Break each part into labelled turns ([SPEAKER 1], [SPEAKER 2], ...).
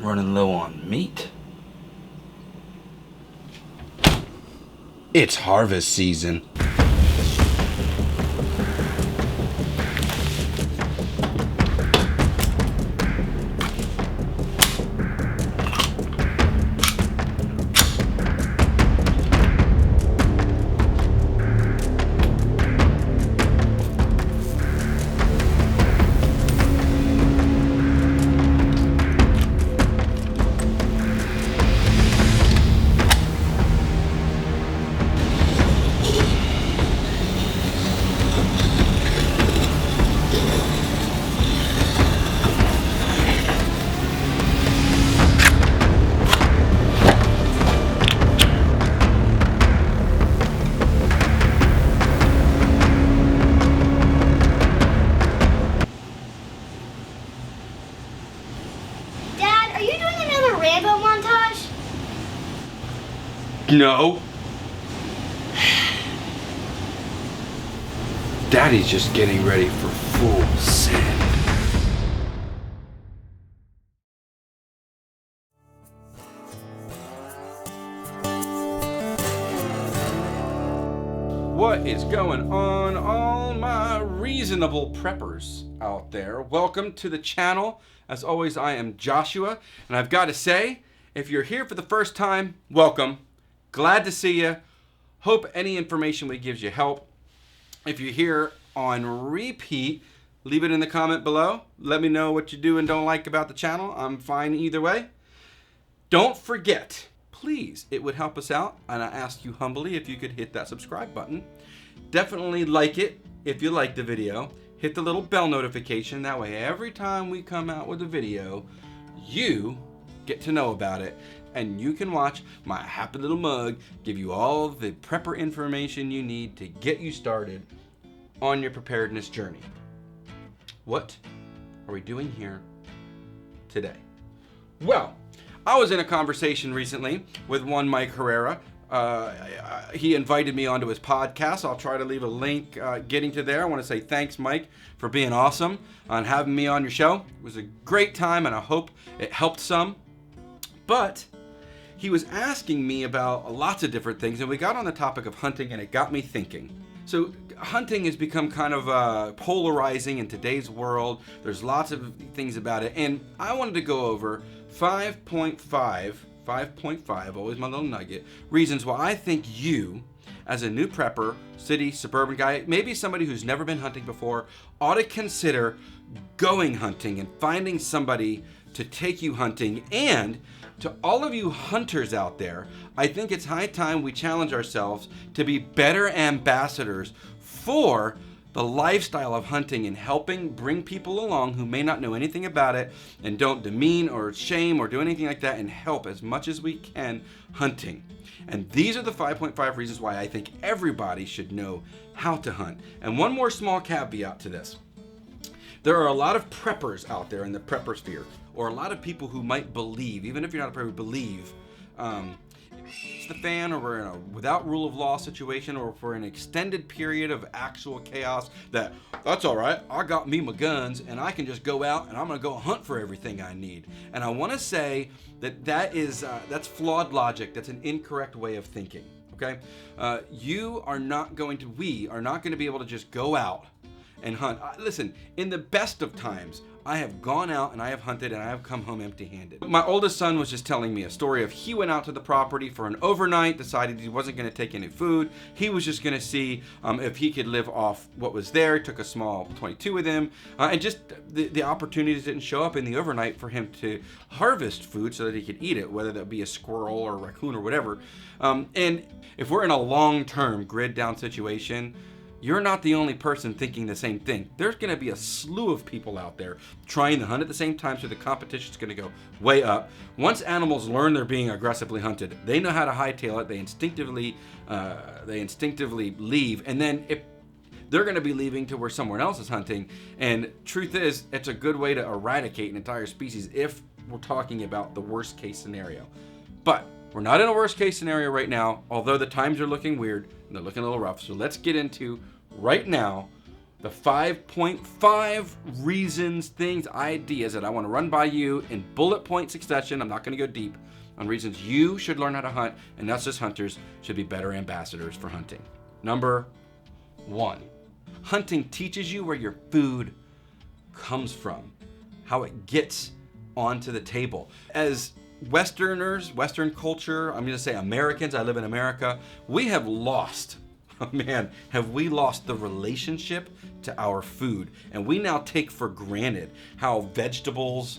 [SPEAKER 1] running low on meat. It's harvest season. No. Daddy's just getting ready for full send. What is going on, all my reasonable preppers out there? Welcome to the channel. As always, I am Joshua, and I've got to say, if you're here for the first time, welcome. Glad to see you. Hope any information we gives you help. If you're here on repeat, leave it in the comment below. Let me know what you do and don't like about the channel. I'm fine either way. Don't forget, please, it would help us out, and I ask you humbly if you could hit that subscribe button. Definitely like it if you like the video. Hit the little bell notification. That way, every time we come out with a video, you get to know about it. And you can watch my happy little mug give you all the prepper information you need to get you started on your preparedness journey. What are we doing here today? Well, I was in a conversation recently with one Mike Herrera. He invited me onto his podcast. I'll try to leave a link getting to there. I want to say thanks, Mike, for being awesome on having me on your show. It was a great time, and I hope it helped some. But he was asking me about lots of different things, and we got on the topic of hunting, and it got me thinking. So hunting has become kind of polarizing in today's world. There's lots of things about it, and I wanted to go over 5.5, always my little nugget, reasons why I think you, as a new prepper, city, suburban guy, maybe somebody who's never been hunting before, ought to consider going hunting and finding somebody to take you hunting. And to all of you hunters out there, I think it's high time we challenge ourselves to be better ambassadors for the lifestyle of hunting and helping bring people along who may not know anything about it, and don't demean or shame or do anything like that, and help as much as we can hunting. And these are the 5.5 reasons why I think everybody should know how to hunt. And one more small caveat to this. There are a lot of preppers out there in the prepper sphere, or a lot of people who might believe, even if you're not a prepper, believe it's the fan, or we're in a without rule of law situation, or for an extended period of actual chaos, that's all right, I got me my guns and I can just go out and I'm gonna go hunt for everything I need. And I want to say that's flawed logic. That's an incorrect way of thinking. Okay, we are not going to be able to just go out and hunt. Listen, in the best of times, I have gone out and I have hunted and I have come home empty-handed. My oldest son was just telling me a story of he went out to the property for an overnight, decided he wasn't going to take any food. He was just going to see if he could live off what was there. He took a small .22 with him, and just the opportunities didn't show up in the overnight for him to harvest food so that he could eat it, whether that be a squirrel or a raccoon or whatever. And if we're in a long-term grid down situation, you're not the only person thinking the same thing. There's going to be a slew of people out there trying to hunt at the same time, so the competition's going to go way up. Once animals learn they're being aggressively hunted, they know how to hightail it. They instinctively leave, and then if they're going to be leaving to where someone else is hunting. And truth is, it's a good way to eradicate an entire species if we're talking about the worst case scenario. But we're not in a worst case scenario right now, although the times are looking weird and they're looking a little rough. So let's get into right now The 5.5 reasons, things, ideas that I want to run by you in bullet point succession. I'm not going to go deep on reasons you should learn how to hunt, and us as hunters should be better ambassadors for hunting. Number 1, hunting teaches you where your food comes from, how it gets onto the table. As Westerners, Western culture, I'm going to say Americans, I live in America, we have lost, man, have we lost the relationship to our food. And we now take for granted how vegetables,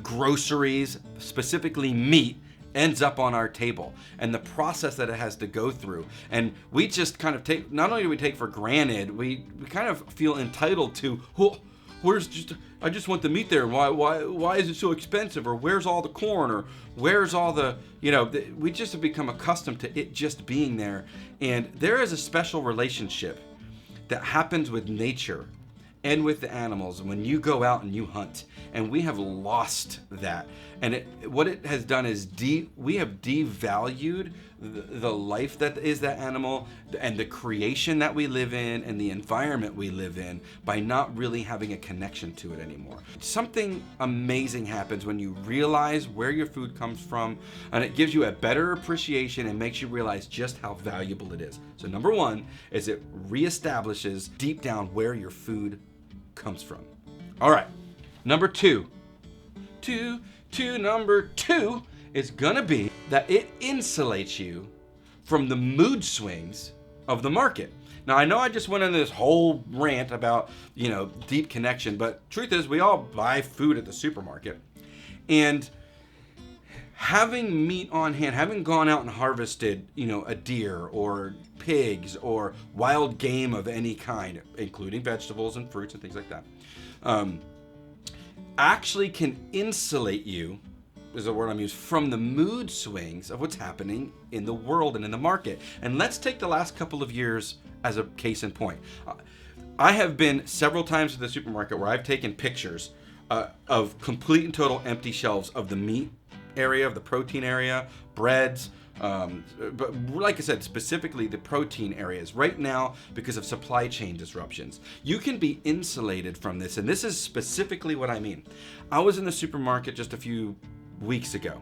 [SPEAKER 1] groceries, specifically meat, ends up on our table and the process that it has to go through. And we just kind of take, not only do we take for granted, we kind of feel entitled to, well, I just want the meat there. Why is it so expensive? Or where's all the corn? Or where's all the, we just have become accustomed to it just being there. And there is a special relationship that happens with nature and with the animals when you go out and you hunt. And we have lost that. And what it has done is we have devalued the life that is that animal and the creation that we live in and the environment we live in by not really having a connection to it anymore. Something amazing happens when you realize where your food comes from, and it gives you a better appreciation and makes you realize just how valuable it is. So number 1 is it reestablishes deep down where your food comes from. All right, number 2. Number 2 is gonna be that it insulates you from the mood swings of the market. Now, I know I just went into this whole rant about, deep connection, but truth is we all buy food at the supermarket. And having meat on hand, having gone out and harvested, a deer or pigs or wild game of any kind, including vegetables and fruits and things like that, actually can insulate you, is the word I'm using, from the mood swings of what's happening in the world and in the market. And let's take the last couple of years as a case in point. I have been several times to the supermarket where I've taken pictures of complete and total empty shelves of the meat area, of the protein area, breads, but like I said, specifically the protein areas right now because of supply chain disruptions. You can be insulated from this, and this is specifically what I mean. I was in the supermarket just a few weeks ago,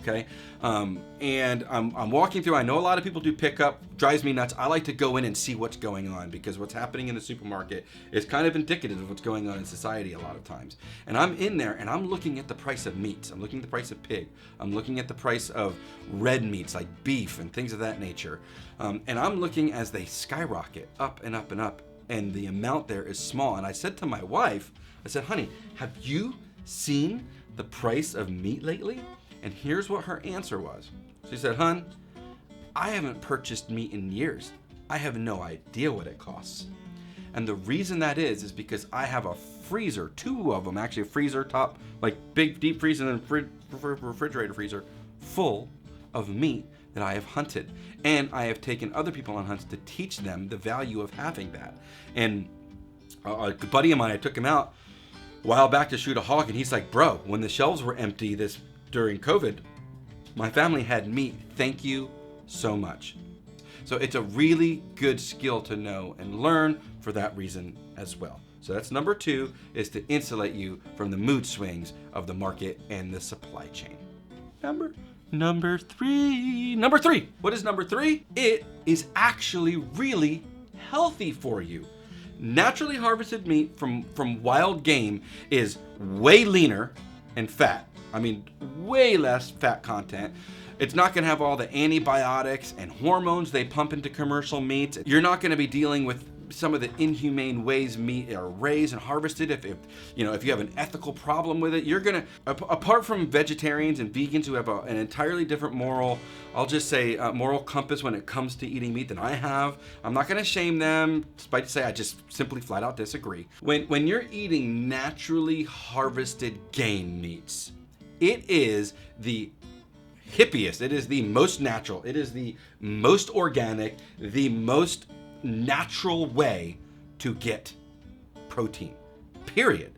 [SPEAKER 1] okay? And I'm walking through. I know a lot of people do pickup, drives me nuts. I like to go in and see what's going on because what's happening in the supermarket is kind of indicative of what's going on in society a lot of times. And I'm in there and I'm looking at the price of meats. I'm looking at the price of pig. I'm looking at the price of red meats like beef and things of that nature. And I'm looking as they skyrocket up and up and up, and the amount there is small. And I said to my wife, I said, honey, have you seen the price of meat lately? And here's what her answer was. She said, hun, I haven't purchased meat in years. I have no idea what it costs. And the reason that is because I have a freezer, 2 of them actually, a freezer top, like big deep freezer and refrigerator freezer, full of meat that I have hunted. And I have taken other people on hunts to teach them the value of having that. And a buddy of mine, I took him out a while back to shoot a hog, and he's like, bro, when the shelves were empty during COVID, my family had meat. Thank you so much. So it's a really good skill to know and learn for that reason as well. So that's number 2, is to insulate you from the mood swings of the market and the supply chain. Number three. What is number 3? It is actually really healthy for you. Naturally harvested meat from wild game is way leaner and fat. I mean, way less fat content. It's not going to have all the antibiotics and hormones they pump into commercial meats. You're not going to be dealing with some of the inhumane ways meat are raised and harvested. If you have an ethical problem with it, you're going to, apart from vegetarians and vegans who have an entirely different moral compass when it comes to eating meat than I have. I'm not going to shame them, despite to say I just simply flat out disagree. When you're eating naturally harvested game meats, it is the hippiest, it is the most natural, it is the most organic, the most natural way to get protein, period.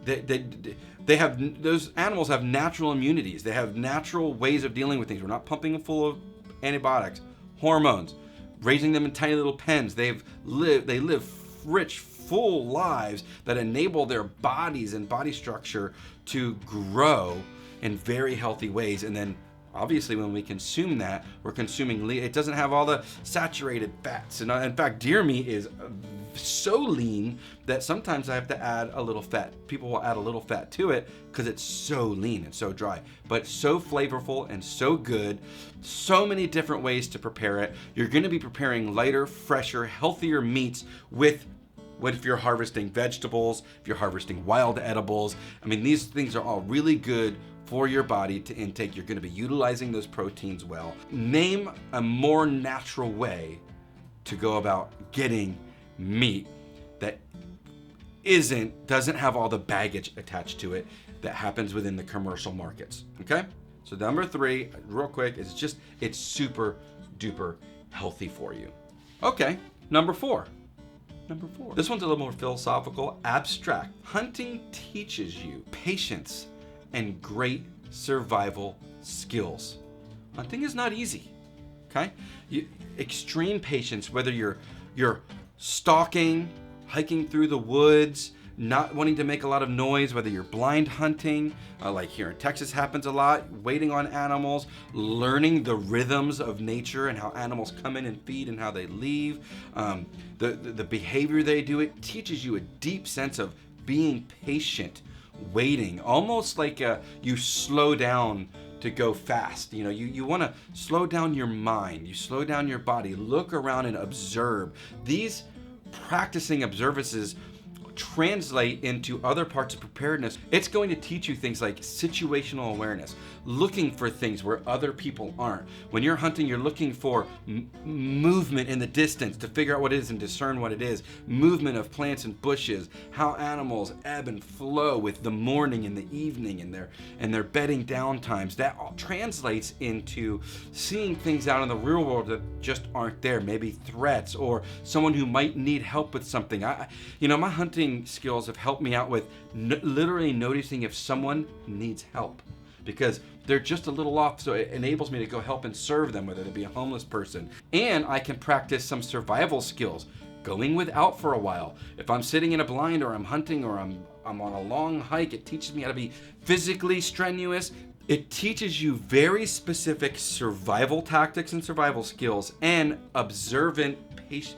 [SPEAKER 1] They have, those animals have natural immunities. They have natural ways of dealing with things. We're not pumping them full of antibiotics, hormones, raising them in tiny little pens. They live rich, full lives that enable their bodies and body structure to grow in very healthy ways. And then obviously when we consume that, we're consuming lean. It doesn't have all the saturated fats. And in fact, deer meat is so lean that sometimes I have to add a little fat. People will add a little fat to it because it's so lean and so dry, but so flavorful and so good. So many different ways to prepare it. You're going to be preparing lighter, fresher, healthier meats with what if you're harvesting vegetables, if you're harvesting wild edibles. I mean, these things are all really good for your body to intake. You're going to be utilizing those proteins well. Name a more natural way to go about getting meat that doesn't have all the baggage attached to it that happens within the commercial markets. Okay? So number 3, real quick, is it's super duper healthy for you. Okay, number 4. This one's a little more philosophical, abstract. Hunting teaches you patience and great survival skills. Hunting is not easy, okay? Extreme patience, whether you're stalking, hiking through the woods, not wanting to make a lot of noise, whether you're blind hunting, like here in Texas happens a lot, waiting on animals, learning the rhythms of nature and how animals come in and feed and how they leave, the behavior they do. It teaches you a deep sense of being patient, waiting, almost like you slow down to go fast. You know, you want to slow down your mind, you slow down your body, look around and observe. These practicing observances translate into other parts of preparedness. It's going to teach you things like situational awareness, looking for things where other people aren't. When you're hunting, you're looking for movement in the distance to figure out what it is and discern what it is. Movement of plants and bushes, how animals ebb and flow with the morning and the evening and their bedding down times. That all translates into seeing things out in the real world that just aren't there. Maybe threats or someone who might need help with something. My hunting skills have helped me out with literally noticing if someone needs help, because they're just a little off, so it enables me to go help and serve them, whether it be a homeless person. And I can practice some survival skills, going without for a while. If I'm sitting in a blind or I'm hunting or I'm on a long hike, it teaches me how to be physically strenuous. It teaches you very specific survival tactics and survival skills and observant patience,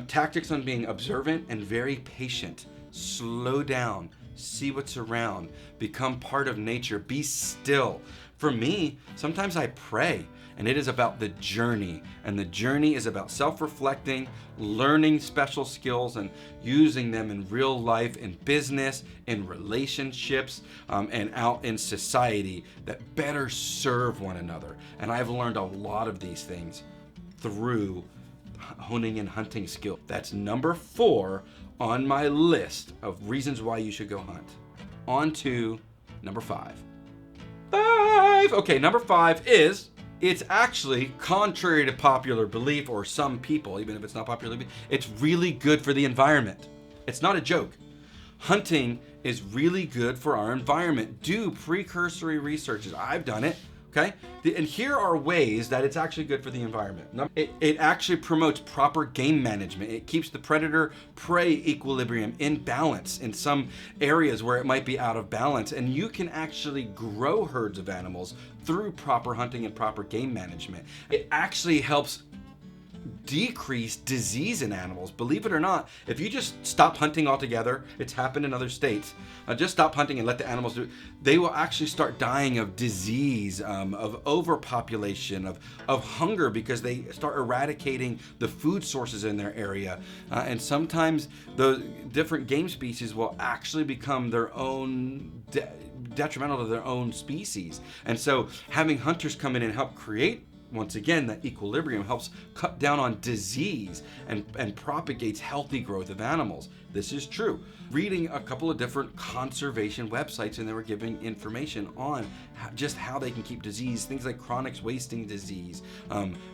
[SPEAKER 1] tactics on being observant and very patient. Slow down, see what's around, become part of nature, be still. For me, sometimes I pray, and it is about the journey. And the journey is about self-reflecting, learning special skills, and using them in real life, in business, in relationships, and out in society that better serve one another. And I've learned a lot of these things through honing and hunting skill. That's number 4 on my list of reasons why you should go hunt. On to number 5. Okay, number 5 is, it's actually, contrary to popular belief, or some people, even if it's not popular belief, it's really good for the environment. It's not a joke. Hunting is really good for our environment. Do precursory researches. I've done it. Okay? And here are ways that it's actually good for the environment. It actually promotes proper game management. It keeps the predator-prey equilibrium in balance in some areas where it might be out of balance. And you can actually grow herds of animals through proper hunting and proper game management. It actually helps decrease disease in animals. Believe it or not, if you just stop hunting altogether, it's happened in other states, just stop hunting and let the animals do it, they will actually start dying of disease, of overpopulation, of hunger, because they start eradicating the food sources in their area. And sometimes the different game species will actually become their own detrimental to their own species. And so having hunters come in and help create, once again, that equilibrium helps cut down on disease and propagates healthy growth of animals. This is true. Reading a couple of different conservation websites, and they were giving information on just how they can keep disease, things like chronic wasting disease,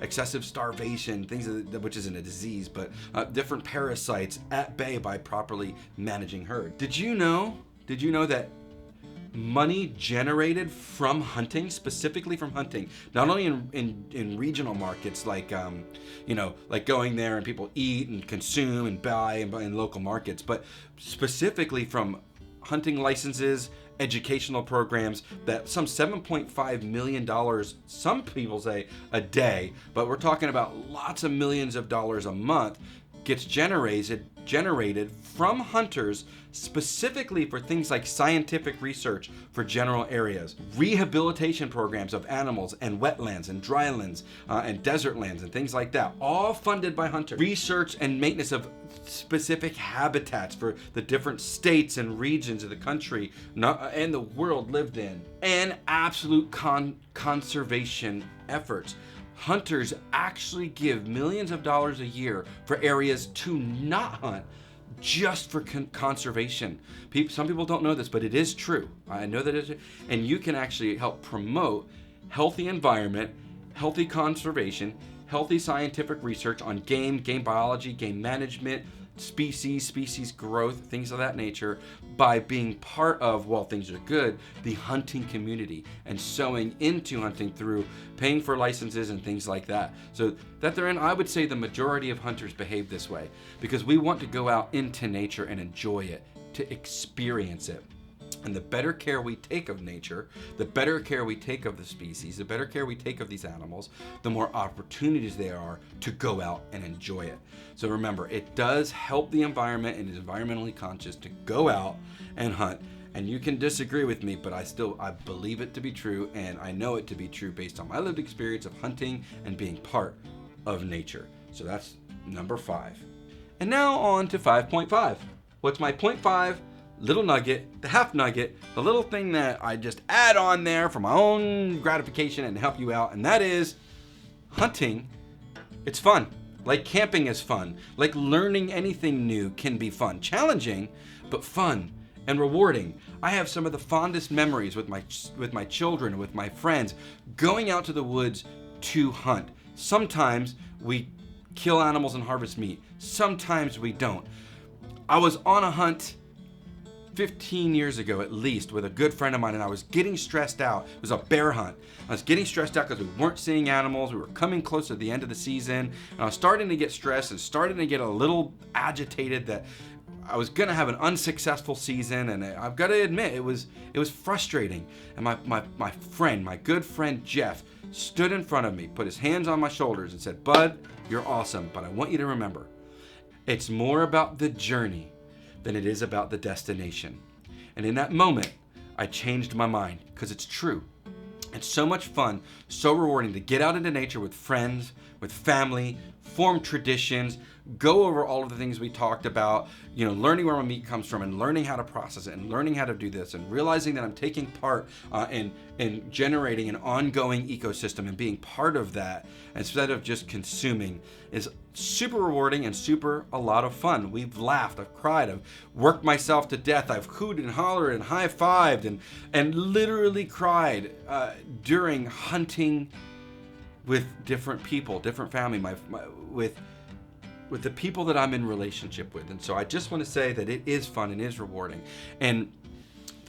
[SPEAKER 1] excessive starvation, things which isn't a disease, but different parasites at bay by properly managing herd. Did you know that money generated from hunting, specifically from hunting, not only in regional markets like like going there and people eat and consume and buy in local markets, but specifically from hunting licenses, educational programs, that some $7.5 million, some people say a day, but we're talking about lots of millions of dollars a month, gets generated from hunters specifically for things like scientific research for general areas, rehabilitation programs of animals and wetlands and drylands and desert lands and things like that, all funded by hunters. Research and maintenance of specific habitats for the different states and regions of the country and the world lived in, and absolute conservation efforts. Hunters actually give millions of dollars a year for areas to not hunt, just for conservation. Some people don't know this, but it is true. I know that it is, and you can actually help promote healthy environment, healthy conservation, healthy scientific research on game biology, game management, species growth, things of that nature, by being part of, while things are good, the hunting community and sowing into hunting through paying for licenses and things like that. So that they're in, I would say the majority of hunters behave this way because we want to go out into nature and enjoy it, to experience it. And the better care we take of nature, the better care we take of the species, the better care we take of these animals, the more opportunities there are to go out and enjoy it. So remember, it does help the environment and is environmentally conscious to go out and hunt. And you can disagree with me, but I believe it to be true, and I know it to be true based on my lived experience of hunting and being part of nature. So that's number 5. And now on to 5.5. What's my 0.5? Little nugget, the half nugget, the little thing that I just add on there for my own gratification and help you out, and that is hunting. It's fun. Like camping is fun. Like learning anything new can be fun. Challenging, but fun and rewarding. I have some of the fondest memories with my children, with my friends, going out to the woods to hunt. Sometimes we kill animals and harvest meat. Sometimes we don't. I was on a hunt 15 years ago at least with a good friend of mine, and I was getting stressed out. It was a bear hunt. I was getting stressed out because we weren't seeing animals. We were coming close to the end of the season, and I was starting to get stressed and starting to get a little agitated that I was gonna have an unsuccessful season, and I've got to admit it was frustrating. And my good friend Jeff stood in front of me, put his hands on my shoulders and said, "Bud, you're awesome, but I want you to remember, it's more about the journey than it is about the destination." And in that moment, I changed my mind, because it's true. It's so much fun, so rewarding to get out into nature with friends, with family, form traditions, go over all of the things we talked about, learning where my meat comes from and learning how to process it and learning how to do this and realizing that I'm taking part in generating an ongoing ecosystem and being part of that instead of just consuming is super rewarding and a lot of fun. We've laughed, I've cried, I've worked myself to death, I've hooted and hollered and high-fived and literally cried during hunting with different people, different family, with the people that I'm in relationship with. And so I just want to say that it is fun and is rewarding. And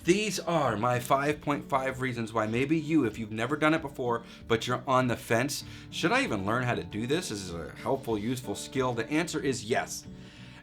[SPEAKER 1] these are my 5.5 reasons why maybe you, if you've never done it before, but you're on the fence, should I even learn how to do this? Is this a helpful, useful skill? The answer is yes.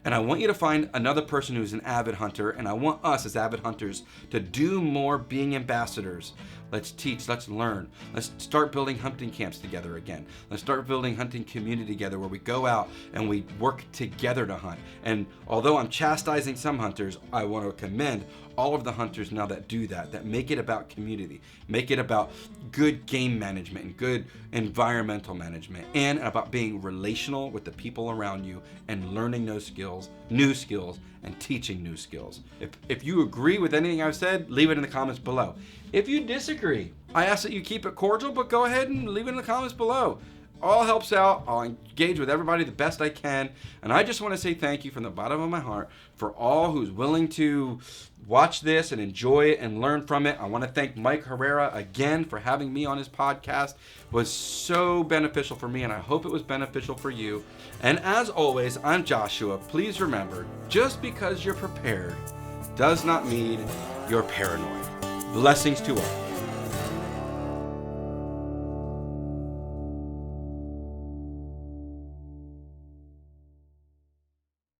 [SPEAKER 1] And I want you to find another person who's an avid hunter, and I want us as avid hunters to do more being ambassadors. Let's teach, let's learn. Let's start building hunting camps together again. Let's start building hunting community together where we go out and we work together to hunt. And although I'm chastising some hunters, I want to commend all of the hunters now that do that make it about community, make it about good game management and good environmental management, and about being relational with the people around you and learning those skills, new skills, and teaching new skills. If you agree with anything I've said, leave it in the comments below. If you disagree, I ask that you keep it cordial, but go ahead and leave it in the comments below. All helps out. I'll engage with everybody the best I can. And I just want to say thank you from the bottom of my heart for all who's willing to watch this and enjoy it and learn from it. I want to thank Mike Herrera again for having me on his podcast. It was so beneficial for me, and I hope it was beneficial for you. And as always, I'm Joshua. Please remember, just because you're prepared does not mean you're paranoid. Blessings to all.